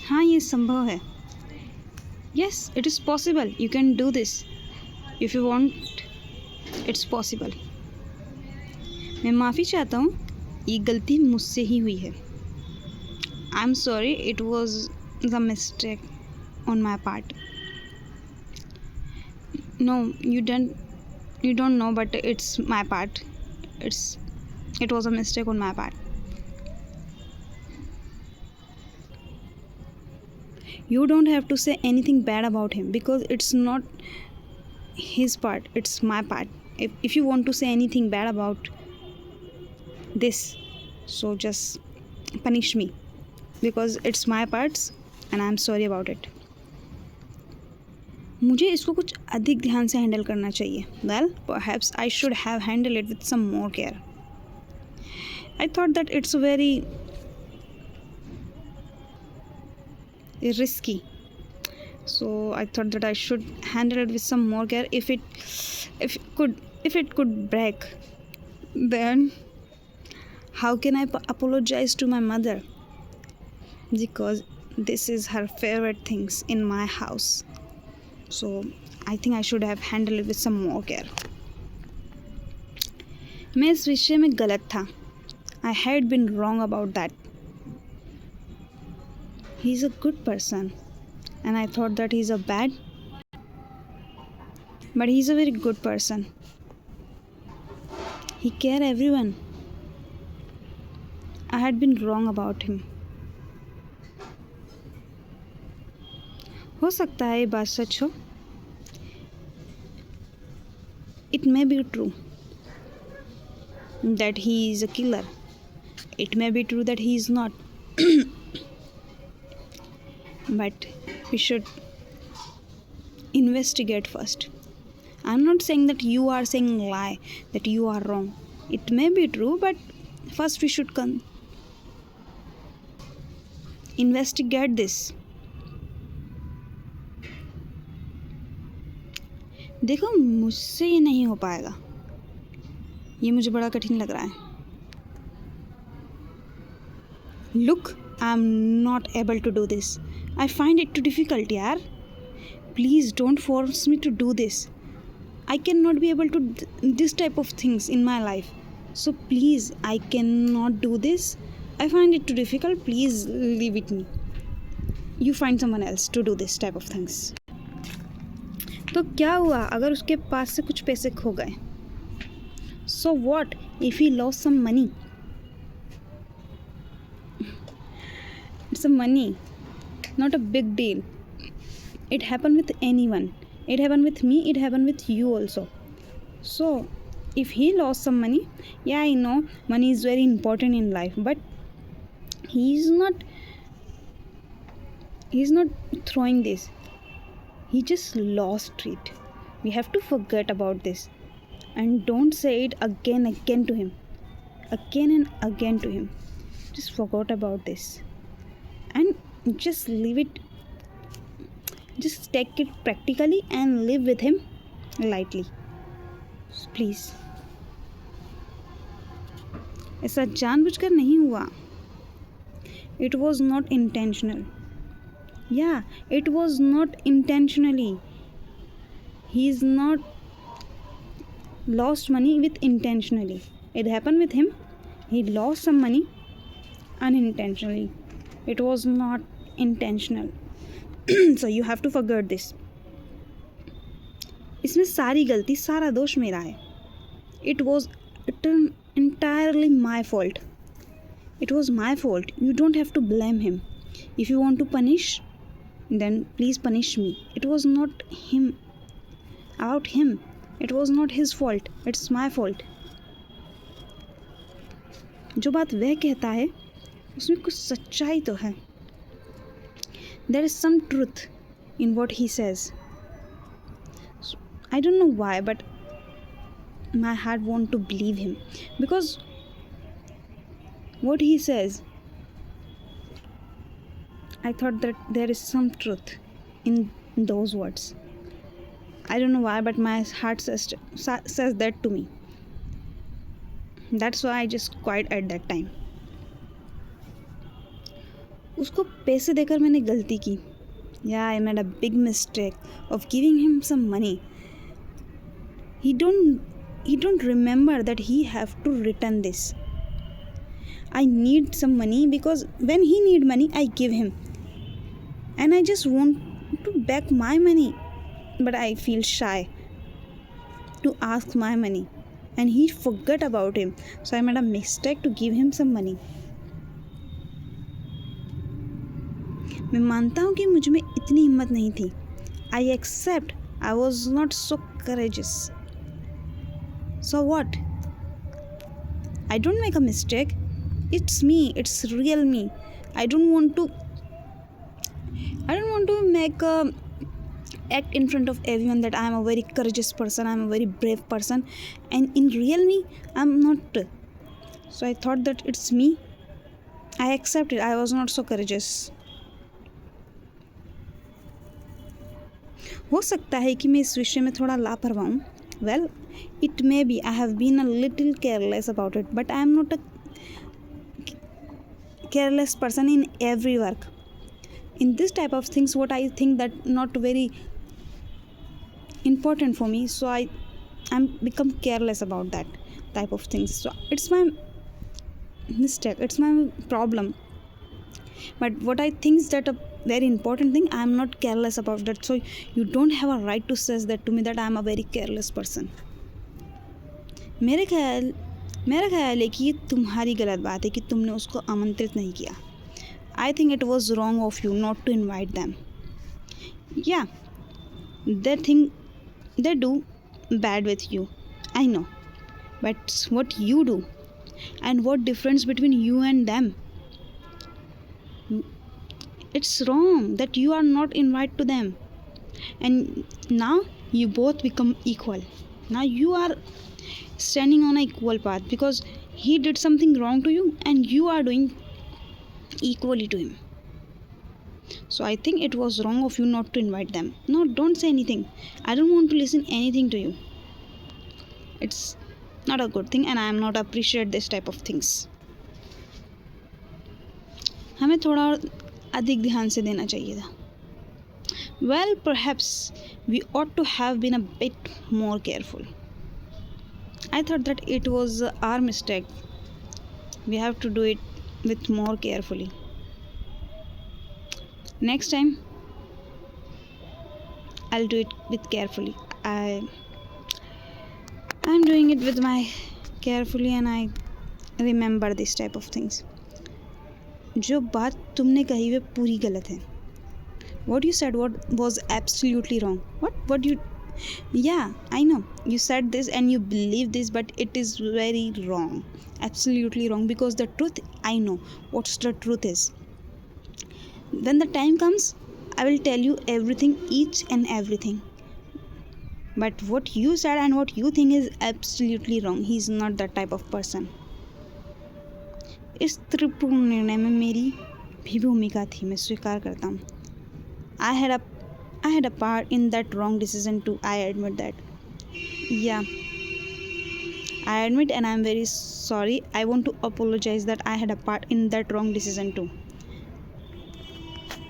हाँ, ये संभव है. Yes, it is possible. You can do this. If you want, it's possible. मैं माफ़ी चाहता हूँ. ये गलती मुझसे ही हुई है. I'm sorry, it was the mistake on my part. No, you don't know, but it's my part. It was a mistake on my part. You don't have to say anything bad about him because it's not his part, it's my part. If you want to say anything bad about this, so just punish me because it's my parts and I'm sorry about it. मुझे इसको कुछ अधिक ध्यान से handle करना चाहिए. Well, perhaps I should have handled it with some more care. I thought that it's very risky, so I thought that I should handle it with some more care. If it could break, then how can I apologize to my mother? Because this is her favorite things in my house. So I think I should have handled it with some more care. मैं इस विषय में गलत था. I had been wrong about that. He's a good person and I thought that he's a bad, but he's a very good person. He care everyone. I had been wrong about him. हो सकता है ये बात सच हो. It may be true that he is a killer. It may be true that he is not. But we should investigate first. I'm not saying that you are saying lie, that you are wrong. It may be true, but first we should investigate this. देखो, मुझसे ये नहीं हो पाएगा. ये मुझे बड़ा कठिन लग रहा है. Look, I'm not able to do this. I find it too difficult, yaar. Please don't force me to do this. I cannot be able to this type of things in my life. So please, I cannot do this. I find it too difficult. Please leave it me. You find someone else to do this type of things. तो क्या हुआ अगर उसके पास से कुछ पैसे खो गए? So what if he lost some money? It's a money, not a big deal. It happened with anyone. It happened with me. It happened with you also. So if he lost some money, yeah, I know money is very important in life, but he's not throwing this. He just lost it. We have to forget about this and don't say it again to him. Again and again to him. Just forget about this and just leave it. Just take it practically and live with him lightly. Please. ऐसा जानबूझकर नहीं हुआ. It was not intentional. Yeah, it was not intentionally. He is not lost money with intentionally. It happened with him. He lost some money unintentionally. It was not intentional. So you have to forget this. इसमें सारी गलती, सारा दोष मेरा है. It was entirely my fault. It was my fault. You don't have to blame him. If you want to punish, then please punish me. It was not him. About him. It was not his fault. It's my fault. जो बात वह कहता है उसमें कुछ सच्चाई तो है. There is some truth in what he says. I don't know why, but my heart wants to believe him because what he says, I thought that there is some truth in those words. I don't know why, but my heart says that to me. That's why I just cried at that time. उसको पैसे देकर मैंने गलती की. Yeah, I made a big mistake of giving him some money. He don't remember that he have to return this. I need some money because when he need money I give him, and I just want to back my money, but I feel shy to ask my money, and he forgot about him, so I made a mistake to give him some money. मैं मानता हूँ कि मुझ में इतनी हिम्मत नहीं थी. I accept I was not so courageous. So what? I don't make a mistake. It's me, it's real me. I don't want to make a act in front of everyone that I am a very courageous person, I am a very brave person, and in real me I'm not. So I thought that it's me. I accepted I was not so courageous. हो सकता है कि मैं इस विषय में थोड़ा लापरवाह हूँ. Well, it may be I have been a little careless about it, but I am not a careless person in every work. In this type of things what I think that not very important for me, so I'm become careless about that type of things. So it's my mistake, it's my problem. But what I think is that a very important thing, I'm not careless about that. So you don't have a right to say that to me that I'm a very careless person. मेरा ख्याल है कि ये तुम्हारी गलत बात है कि तुमने उसको आमंत्रित नहीं किया. I think it was wrong of you not to invite them. या they do bad with you, I know, but what you do and what difference between you and them? It's wrong that you are not invited to them, and now you both become equal. Now you are standing on an equal path because he did something wrong to you and you are doing equally to him. So I think it was wrong of you not to invite them. No, don't say anything. I don't want to listen anything to you. It's not a good thing and I am not appreciate this type of things. हमें थोड़ा और अधिक ध्यान से देना चाहिए था. Well, perhaps we ought to have been a bit more careful. I thought that it was our mistake. We have to do it with more carefully. Next time, I'll do it with carefully. I'm doing it with my carefully and I remember this type of things. जो बात तुमने कही वे पूरी गलत है. What you said was absolutely wrong. What you? Yeah, I know. You said this and you believe this, but it is very wrong. Absolutely wrong, because the truth, I know what the truth is. When the time comes, I will tell you everything, each and everything. But what you said and what you think is absolutely wrong. He is not that type of person. इस त्रिपूर्ण निर्णय में मेरी भी भूमिका थी, मैं स्वीकार करता हूँ. I had a part in that wrong decision too. I admit that. Yeah, I admit and I'm very sorry. I want to apologize that I had a part in that wrong decision too.